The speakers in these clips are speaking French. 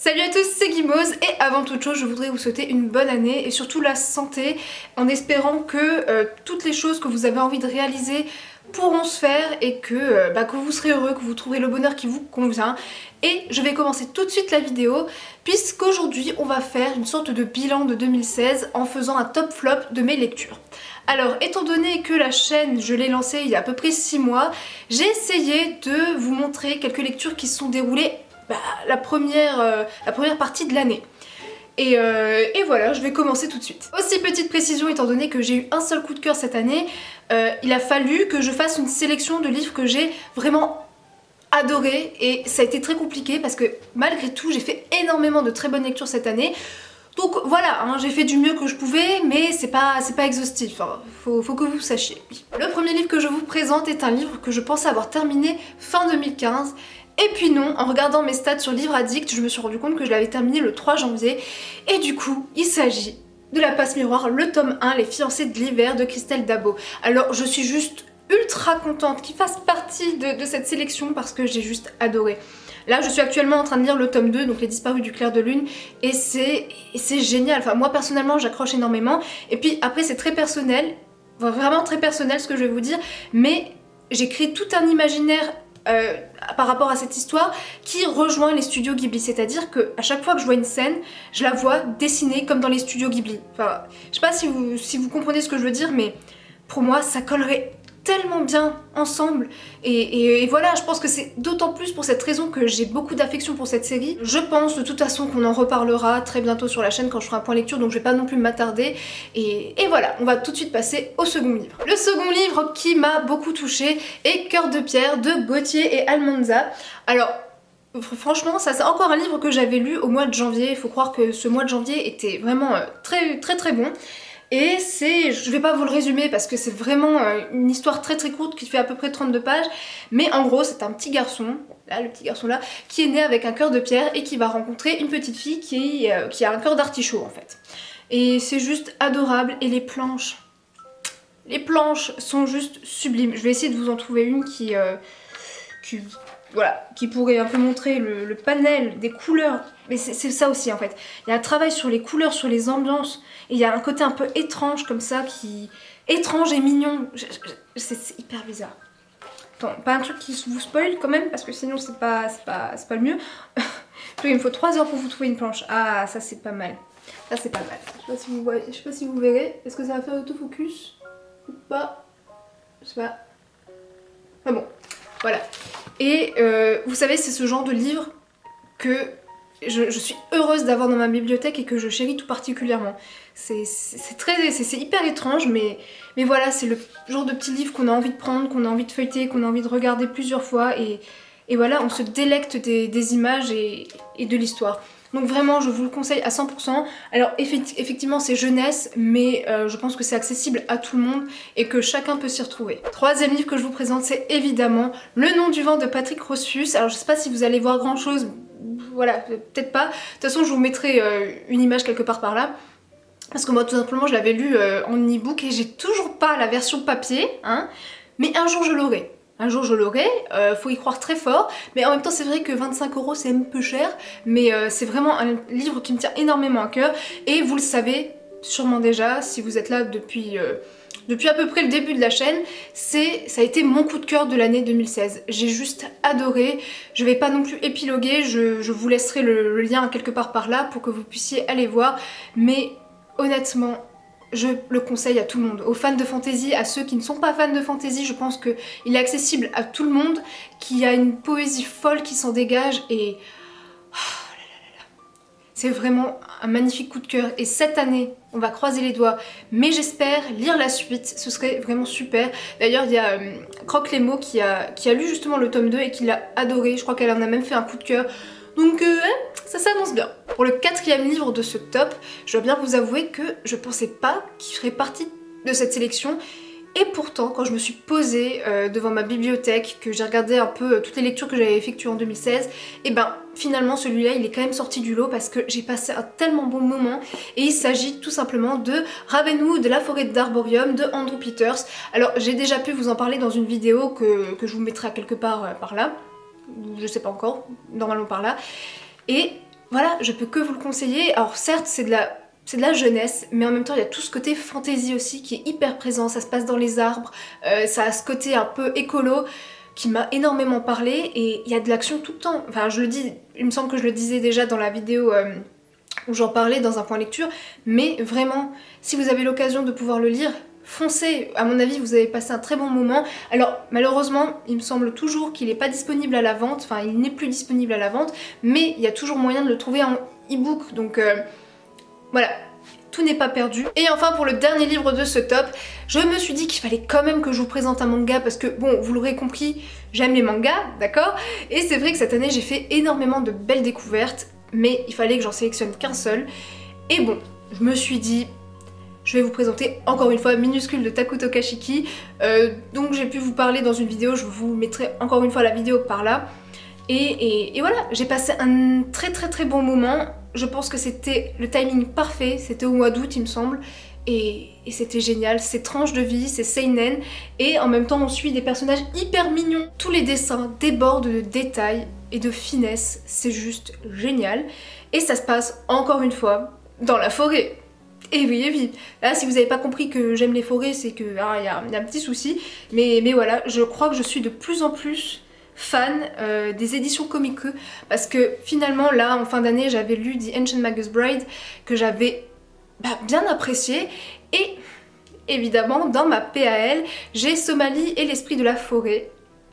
Salut à tous, c'est Guimauze et avant toute chose je voudrais vous souhaiter une bonne année et surtout la santé en espérant que toutes les choses que vous avez envie de réaliser pourront se faire et que vous serez heureux, que vous trouverez le bonheur qui vous convient. Et je vais commencer tout de suite la vidéo puisqu'aujourd'hui on va faire une sorte de bilan de 2016 en faisant un top flop de mes lectures. Alors étant donné que la chaîne je l'ai lancée il y a à peu près 6 mois, j'ai essayé de vous montrer quelques lectures qui se sont déroulées la première partie de l'année. Et voilà, je vais commencer tout de suite. Aussi petite précision, étant donné que j'ai eu un seul coup de cœur cette année, il a fallu que je fasse une sélection de livres que j'ai vraiment adorés et ça a été très compliqué parce que malgré tout j'ai fait énormément de très bonnes lectures cette année. Donc voilà, hein, j'ai fait du mieux que je pouvais, mais c'est pas exhaustif, hein. Faut que vous sachiez. Le premier livre que je vous présente est un livre que je pense avoir terminé fin 2015. Et puis non, en regardant mes stats sur Livre Addict, je me suis rendu compte que je l'avais terminé le 3 janvier. Et du coup, il s'agit de La Passe Miroir, le tome 1, Les fiancées de l'hiver de Christelle Dabo. Alors je suis juste ultra contente qu'il fasse partie de cette sélection parce que j'ai juste adoré. Là je suis actuellement en train de lire le tome 2, donc Les Disparus du clair de lune, et c'est génial. Enfin moi personnellement j'accroche énormément. Et puis après c'est très personnel, vraiment très personnel ce que je vais vous dire, mais j'ai créé tout un imaginaire par rapport à cette histoire qui rejoint les studios Ghibli, c'est-à-dire que à chaque fois que je vois une scène, je la vois dessinée comme dans les studios Ghibli. Enfin, je sais pas si vous comprenez ce que je veux dire, mais pour moi ça collerait tellement bien ensemble et voilà, je pense que c'est d'autant plus pour cette raison que j'ai beaucoup d'affection pour cette série. Je pense de toute façon qu'on en reparlera très bientôt sur la chaîne quand je ferai un point lecture, donc je vais pas non plus m'attarder et voilà, on va tout de suite passer au second livre. Le second livre qui m'a beaucoup touchée est Cœur de pierre de Gauthier et Almanza. Alors franchement, ça c'est encore un livre que j'avais lu au mois de janvier. Il faut croire que ce mois de janvier était vraiment très bon. Et je vais pas vous le résumer parce que c'est vraiment une histoire très courte qui fait à peu près 32 pages. Mais en gros, c'est un petit garçon, là, le petit garçon là, qui est né avec un cœur de pierre et qui va rencontrer une petite fille qui a un cœur d'artichaut en fait. Et c'est juste adorable et les planches sont juste sublimes. Je vais essayer de vous en trouver une qui pourrait un peu montrer le panel des couleurs. Mais c'est ça aussi en fait. Il y a un travail sur les couleurs, sur les ambiances. Et il y a un côté un peu étrange comme ça étrange et mignon. C'est hyper bizarre. Attends, pas un truc qui vous spoil quand même, parce que sinon c'est pas le mieux. Il me faut 3 heures pour vous trouver une planche. Ah, ça c'est pas mal. Ça c'est pas mal. Je sais pas si vous verrez. Est-ce que ça va faire autofocus ou pas? Je sais pas. Ah bon, voilà. Et vous savez, c'est ce genre de livre que je suis heureuse d'avoir dans ma bibliothèque et que je chéris tout particulièrement. C'est hyper étrange, mais voilà, c'est le genre de petit livre qu'on a envie de prendre, qu'on a envie de feuilleter, qu'on a envie de regarder plusieurs fois, et voilà, on se délecte des images et de l'histoire. Donc vraiment, je vous le conseille à 100%. Alors effectivement, c'est jeunesse, mais je pense que c'est accessible à tout le monde et que chacun peut s'y retrouver. Troisième livre que je vous présente, c'est évidemment Le nom du vent de Patrick Rothfuss. Alors je sais pas si vous allez voir grand chose, voilà, peut-être pas. De toute façon, je vous mettrai une image quelque part par là. Parce que moi, tout simplement, je l'avais lu en e-book et j'ai toujours pas la version papier, hein. Mais un jour, je l'aurai. Un jour je l'aurai, faut y croire très fort, mais en même temps c'est vrai que 25 € c'est un peu cher, mais c'est vraiment un livre qui me tient énormément à cœur, et vous le savez sûrement déjà, si vous êtes là depuis à peu près le début de la chaîne, ça a été mon coup de cœur de l'année 2016. J'ai juste adoré, je vais pas non plus épiloguer, je vous laisserai le lien quelque part par là pour que vous puissiez aller voir, mais honnêtement, je le conseille à tout le monde, aux fans de fantasy, à ceux qui ne sont pas fans de fantasy. Je pense qu'il est accessible à tout le monde, qu'il y a une poésie folle qui s'en dégage et c'est vraiment un magnifique coup de cœur. Et cette année, on va croiser les doigts, mais j'espère lire la suite, ce serait vraiment super. D'ailleurs, il y a Croque les mots qui a lu justement le tome 2 et qui l'a adoré. Je crois qu'elle en a même fait un coup de cœur. Donc ça s'annonce bien. Pour le 4e livre de ce top, je dois bien vous avouer que je pensais pas qu'il ferait partie de cette sélection. Et pourtant, quand je me suis posée devant ma bibliothèque, que j'ai regardé un peu toutes les lectures que j'avais effectuées en 2016, et ben finalement celui-là il est quand même sorti du lot parce que j'ai passé un tellement bon moment. Et il s'agit tout simplement de Ravenwood, la forêt d'Arborium de Andrew Peters. Alors j'ai déjà pu vous en parler dans une vidéo que je vous mettrai à quelque part par là. Je sais pas encore, normalement par là. Et voilà, je peux que vous le conseiller. Alors certes, c'est de la jeunesse, mais en même temps il y a tout ce côté fantasy aussi qui est hyper présent, ça se passe dans les arbres, ça a ce côté un peu écolo qui m'a énormément parlé, et il y a de l'action tout le temps. Enfin je le dis, il me semble que je le disais déjà dans la vidéo où j'en parlais dans un point lecture, mais vraiment, si vous avez l'occasion de pouvoir le lire, foncez, à mon avis vous avez passé un très bon moment. Alors malheureusement il me semble toujours qu'il n'est pas disponible à la vente, enfin il n'est plus disponible à la vente, mais il y a toujours moyen de le trouver en e-book, donc voilà, tout n'est pas perdu. Et enfin pour le dernier livre de ce top, je me suis dit qu'il fallait quand même que je vous présente un manga parce que bon, vous l'aurez compris, j'aime les mangas, d'accord? Et c'est vrai que cette année j'ai fait énormément de belles découvertes, mais il fallait que j'en sélectionne qu'un seul. Et bon, je me suis dit, je vais vous présenter encore une fois Minuscule de Takuto Kashiki. Donc j'ai pu vous parler dans une vidéo, je vous mettrai encore une fois la vidéo par là. Et voilà, j'ai passé un très bon moment. Je pense que c'était le timing parfait, c'était au mois d'août il me semble. Et c'était génial, c'est tranche de vie, c'est seinen. Et en même temps on suit des personnages hyper mignons. Tous les dessins débordent de détails et de finesse, c'est juste génial. Et ça se passe encore une fois dans la forêt. Et oui, et oui. Là, si vous n'avez pas compris que j'aime les forêts, c'est que y a un petit souci. Mais voilà, je crois que je suis de plus en plus fan des éditions Komiku, parce que finalement, là, en fin d'année, j'avais lu The Ancient Magus Bride, que j'avais bien apprécié. Et évidemment, dans ma PAL, j'ai Somali et l'esprit de la forêt,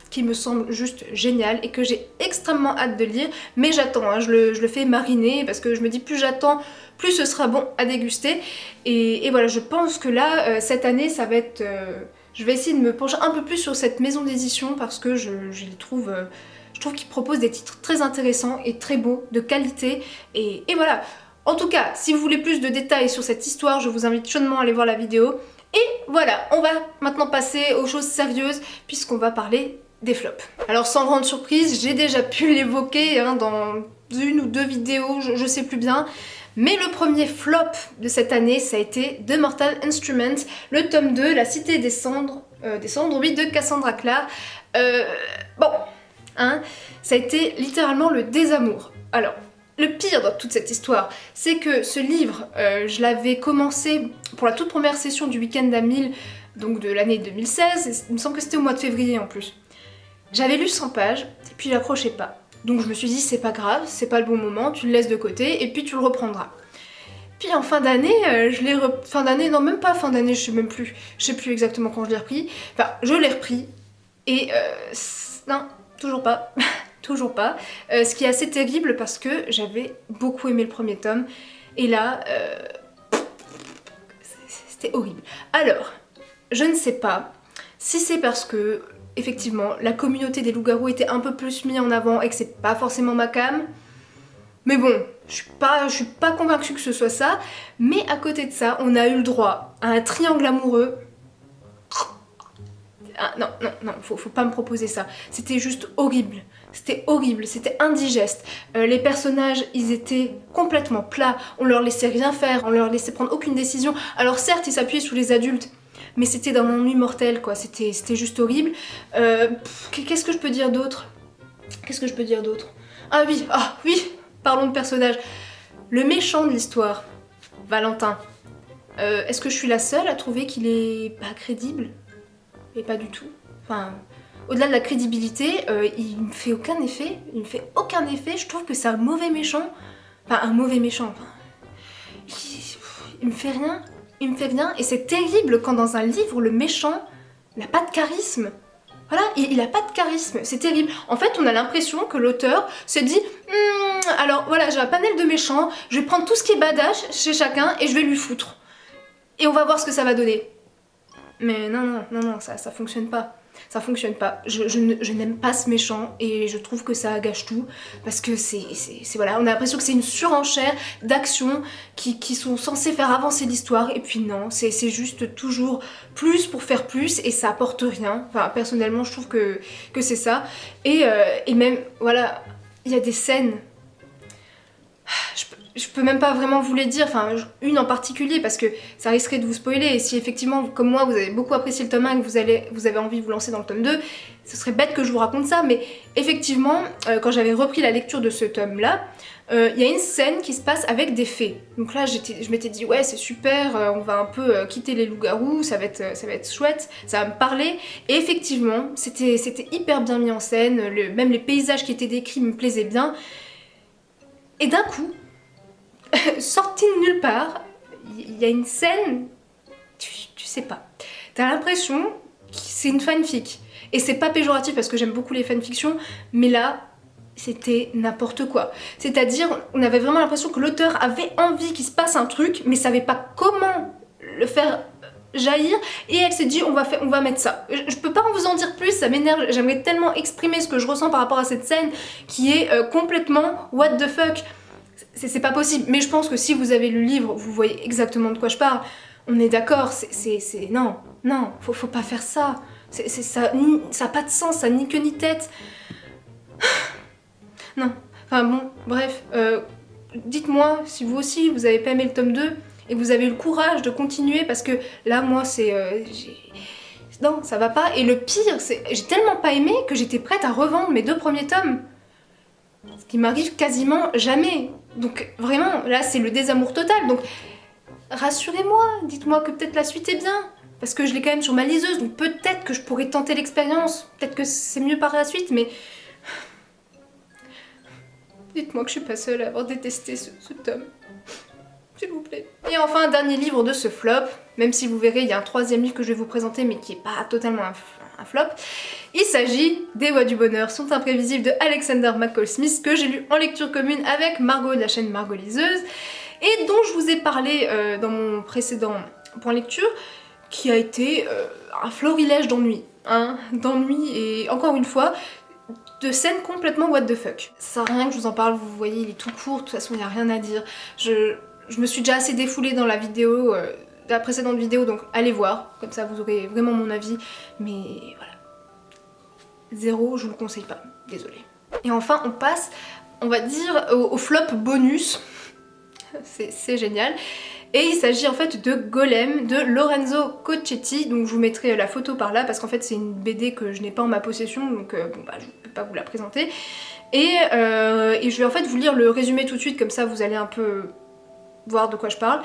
qui me semble juste génial et que j'ai extrêmement hâte de lire, mais j'attends, hein, je le fais mariner parce que je me dis plus j'attends, plus ce sera bon à déguster. Et voilà, je pense que là, cette année, ça va être... je vais essayer de me pencher un peu plus sur cette maison d'édition parce que je trouve qu'ils proposent des titres très intéressants et très beaux, de qualité, et voilà. En tout cas, si vous voulez plus de détails sur cette histoire, je vous invite chaudement à aller voir la vidéo. Et voilà, on va maintenant passer aux choses sérieuses puisqu'on va parler des flops. Alors sans grande surprise, j'ai déjà pu l'évoquer hein, dans une ou deux vidéos, je sais plus bien. Mais le premier flop de cette année, ça a été The Mortal Instrument, le tome 2, La Cité des Cendres, oui, de Cassandra Clare. Bon, hein, ça a été littéralement le désamour. Alors, le pire dans toute cette histoire, c'est que ce livre, je l'avais commencé pour la toute première session du week-end à 1000, donc de l'année 2016, il me semble que c'était au mois de février en plus. J'avais lu 100 pages, et puis j'accrochais pas. Donc je me suis dit c'est pas grave, c'est pas le bon moment, tu le laisses de côté, et puis tu le reprendras. Puis en fin d'année, fin d'année, non même pas fin d'année, je sais plus exactement quand je l'ai repris. Enfin, je l'ai repris, et non, toujours pas. Toujours pas. Ce qui est assez terrible parce que j'avais beaucoup aimé le premier tome, et là, c'était horrible. Alors, je ne sais pas si c'est parce que effectivement, la communauté des loups-garous était un peu plus mise en avant et que c'est pas forcément ma came. Mais bon, je suis pas convaincue que ce soit ça. Mais à côté de ça, on a eu le droit à un triangle amoureux. Ah, non, faut pas me proposer ça. C'était juste horrible. C'était horrible, c'était indigeste. Les personnages, ils étaient complètement plats. On leur laissait rien faire, on leur laissait prendre aucune décision. Alors certes, ils s'appuyaient sur les adultes, mais c'était d'un ennui mortel quoi, c'était juste horrible. Qu'est-ce que je peux dire d'autre? Ah oui, parlons de personnages. Le méchant de l'histoire, Valentin. Est-ce que je suis la seule à trouver qu'il est pas crédible? Et pas du tout. Enfin, au-delà de la crédibilité, il me fait aucun effet. Je trouve que c'est un mauvais méchant. Enfin, un mauvais méchant. Il me fait rien. Et c'est terrible quand dans un livre, le méchant n'a pas de charisme. Voilà, il a pas de charisme, c'est terrible. En fait, on a l'impression que l'auteur se dit alors voilà, j'ai un panel de méchants, je vais prendre tout ce qui est badass chez chacun et je vais lui foutre. Et on va voir ce que ça va donner. Mais non, ça fonctionne pas. Ça fonctionne pas. Je n'aime pas ce méchant et je trouve que ça gâche tout parce que c'est voilà, on a l'impression que c'est une surenchère d'actions qui sont censées faire avancer l'histoire et puis non, c'est juste toujours plus pour faire plus et ça apporte rien. Enfin, personnellement, je trouve que c'est ça. Et même, voilà, il y a des scènes. je peux même pas vraiment vous les dire, enfin une en particulier parce que ça risquerait de vous spoiler et si effectivement comme moi vous avez beaucoup apprécié le tome 1 et que vous avez envie de vous lancer dans le tome 2, ce serait bête que je vous raconte ça, mais effectivement quand j'avais repris la lecture de ce tome là, il y a une scène qui se passe avec des fées. Donc là je m'étais dit ouais c'est super, on va un peu quitter les loups-garous, ça va être chouette, ça va me parler. Et effectivement c'était hyper bien mis en scène, même les paysages qui étaient décrits me plaisaient bien. Et d'un coup, sorti de nulle part, il y a une scène, tu sais pas. T'as l'impression que c'est une fanfic. Et c'est pas péjoratif parce que j'aime beaucoup les fanfictions, mais là, c'était n'importe quoi. C'est-à-dire, on avait vraiment l'impression que l'auteur avait envie qu'il se passe un truc, mais savait pas comment le faire jaillir, et elle s'est dit on va mettre ça. Je peux pas vous en dire plus, ça m'énerve, j'aimerais tellement exprimer ce que je ressens par rapport à cette scène qui est complètement what the fuck. C'est pas possible, mais je pense que si vous avez lu le livre, vous voyez exactement de quoi je parle. On est d'accord, non, faut pas faire ça. Ça a pas de sens, ça ni queue ni tête. Non, enfin bon, bref, dites-moi si vous aussi vous avez pas aimé le tome 2 et que vous avez eu le courage de continuer parce que là moi non, ça va pas. Et le pire, c'est j'ai tellement pas aimé que j'étais prête à revendre mes 2 premiers tomes. Ce qui m'arrive quasiment jamais. Donc vraiment, là c'est le désamour total. Donc rassurez-moi, dites-moi que peut-être la suite est bien. Parce que je l'ai quand même sur ma liseuse, donc peut-être que je pourrais tenter l'expérience. Peut-être que c'est mieux par la suite, mais... Dites-moi que je suis pas seule à avoir détesté ce tome. S'il vous plaît. Et enfin, dernier livre de ce flop, même si vous verrez, il y a un 3e livre que je vais vous présenter, mais qui est pas totalement un flop. Il s'agit des Voix du Bonheur sont imprévisibles de Alexander McCall Smith, que j'ai lu en lecture commune avec Margot de la chaîne Margot Liseuse, et dont je vous ai parlé dans mon précédent point lecture, qui a été un florilège d'ennui. Hein, d'ennui et encore une fois, de scènes complètement what the fuck. Ça sert à rien que je vous en parle, vous voyez, il est tout court, de toute façon il n'y a rien à dire. Je me suis déjà assez défoulée dans la vidéo, la précédente vidéo, donc allez voir, comme ça vous aurez vraiment mon avis, mais voilà. 0, je vous le conseille pas, désolée. Et enfin on passe, on va dire, au flop bonus, c'est génial. Et il s'agit en fait de Golem de Lorenzo Cocchetti, donc je vous mettrai la photo par là parce qu'en fait c'est une BD que je n'ai pas en ma possession, donc bon bah je peux pas vous la présenter. Et je vais en fait vous lire le résumé tout de suite, comme ça vous allez un peu voir de quoi je parle.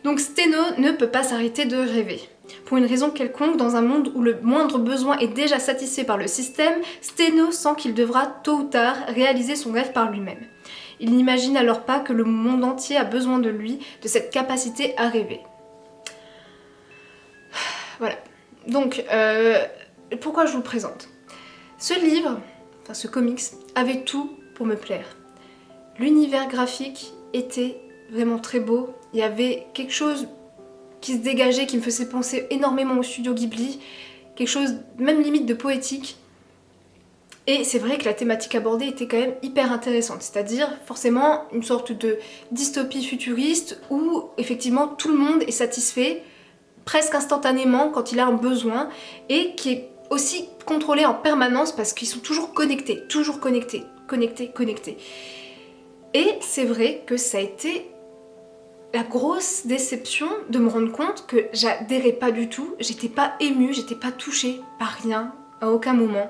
Donc Steno ne peut pas s'arrêter de rêver. Pour une raison quelconque, dans un monde où le moindre besoin est déjà satisfait par le système, Steno sent qu'il devra tôt ou tard réaliser son rêve par lui-même. Il n'imagine alors pas que le monde entier a besoin de lui, de cette capacité à rêver. Voilà. Donc, pourquoi je vous le présente? Ce livre, enfin ce comics, avait tout pour me plaire. L'univers graphique était vraiment très beau. Il y avait quelque chose qui se dégageait, qui me faisait penser énormément au studio Ghibli. Quelque chose, même limite de poétique. Et c'est vrai que la thématique abordée était quand même hyper intéressante, c'est-à-dire forcément une sorte de dystopie futuriste où effectivement tout le monde est satisfait presque instantanément quand il a un besoin et qui est aussi contrôlé en permanence parce qu'ils sont toujours connectés, connectés. Et c'est vrai que ça a été la grosse déception de me rendre compte que j'adhérais pas du tout, j'étais pas émue, j'étais pas touchée par rien à aucun moment.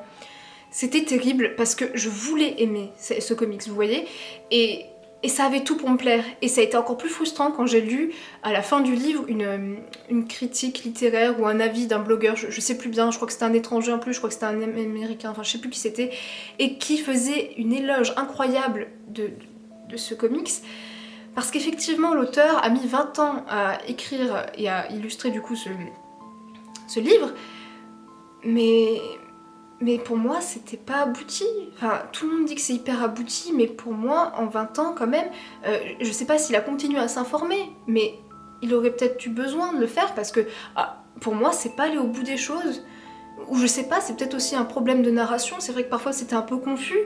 C'était terrible parce que je voulais aimer ce comics, vous voyez, et ça avait tout pour me plaire. Et ça a été encore plus frustrant quand j'ai lu à la fin du livre une critique littéraire ou un avis d'un blogueur, je sais plus bien, je crois que c'était un étranger en plus, je crois que c'était un américain, enfin je sais plus qui c'était, et qui faisait une éloge incroyable de ce comics. Parce qu'effectivement l'auteur a mis 20 ans à écrire et à illustrer du coup ce livre, mais pour moi c'était pas abouti. Enfin tout le monde dit que c'est hyper abouti, mais pour moi en 20 ans quand même, je sais pas s'il a continué à s'informer, mais il aurait peut-être eu besoin de le faire parce que pour moi c'est pas aller au bout des choses. Ou je sais pas, c'est peut-être aussi un problème de narration, c'est vrai que parfois c'était un peu confus,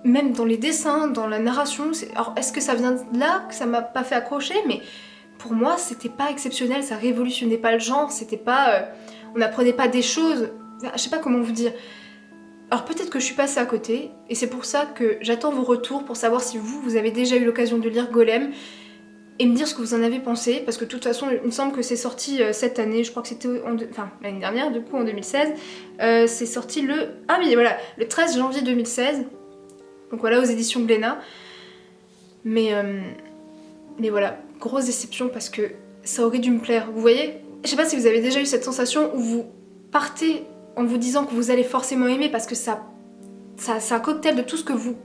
même dans les dessins, dans la narration. Alors est-ce que ça vient de là que ça m'a pas fait accrocher? Mais pour moi c'était pas exceptionnel, ça révolutionnait pas le genre, c'était pas... on n'apprenait pas des choses... Je sais pas comment vous dire. Alors peut-être que je suis passée à côté, et c'est pour ça que j'attends vos retours pour savoir si vous avez déjà eu l'occasion de lire Golem, et me dire ce que vous en avez pensé, parce que de toute façon il me semble que c'est sorti cette année, je crois que c'était l'année dernière, du coup en 2016, c'est sorti le... Ah oui voilà, le 13 janvier 2016, donc voilà aux éditions Glénat, mais voilà, grosse déception parce que ça aurait dû me plaire, vous voyez? Je sais pas si vous avez déjà eu cette sensation où vous partez en vous disant que vous allez forcément aimer parce que c'est un cocktail de tout ce que vous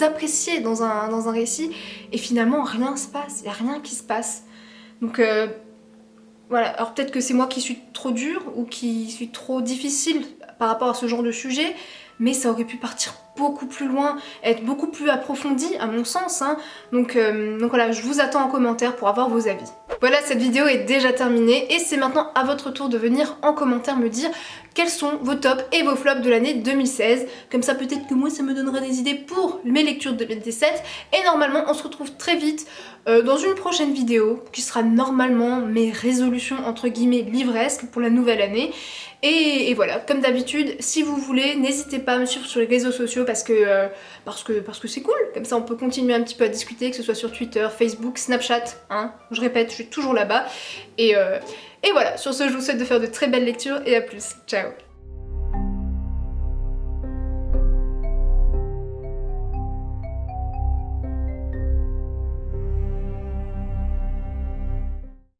appréciez dans un récit et finalement rien se passe, il n'y a rien qui se passe. Donc voilà, alors peut-être que c'est moi qui suis trop dure ou qui suis trop difficile par rapport à ce genre de sujet, mais ça aurait pu partir beaucoup plus loin, être beaucoup plus approfondi à mon sens, hein. Donc voilà, je vous attends en commentaire pour avoir vos avis. Voilà, cette vidéo est déjà terminée et c'est maintenant à votre tour de venir en commentaire me dire quels sont vos tops et vos flops de l'année 2016. Comme ça peut-être que moi ça me donnera des idées pour mes lectures de 2017. Et normalement on se retrouve très vite dans une prochaine vidéo qui sera normalement mes résolutions entre guillemets livresques pour la nouvelle année. Et voilà, comme d'habitude, si vous voulez, n'hésitez pas à me suivre sur les réseaux sociaux parce que c'est cool. Comme ça on peut continuer un petit peu à discuter, que ce soit sur Twitter, Facebook, Snapchat, hein. Je répète, je suis toujours là-bas. Et voilà, sur ce je vous souhaite de faire de très belles lectures et à plus. Ciao.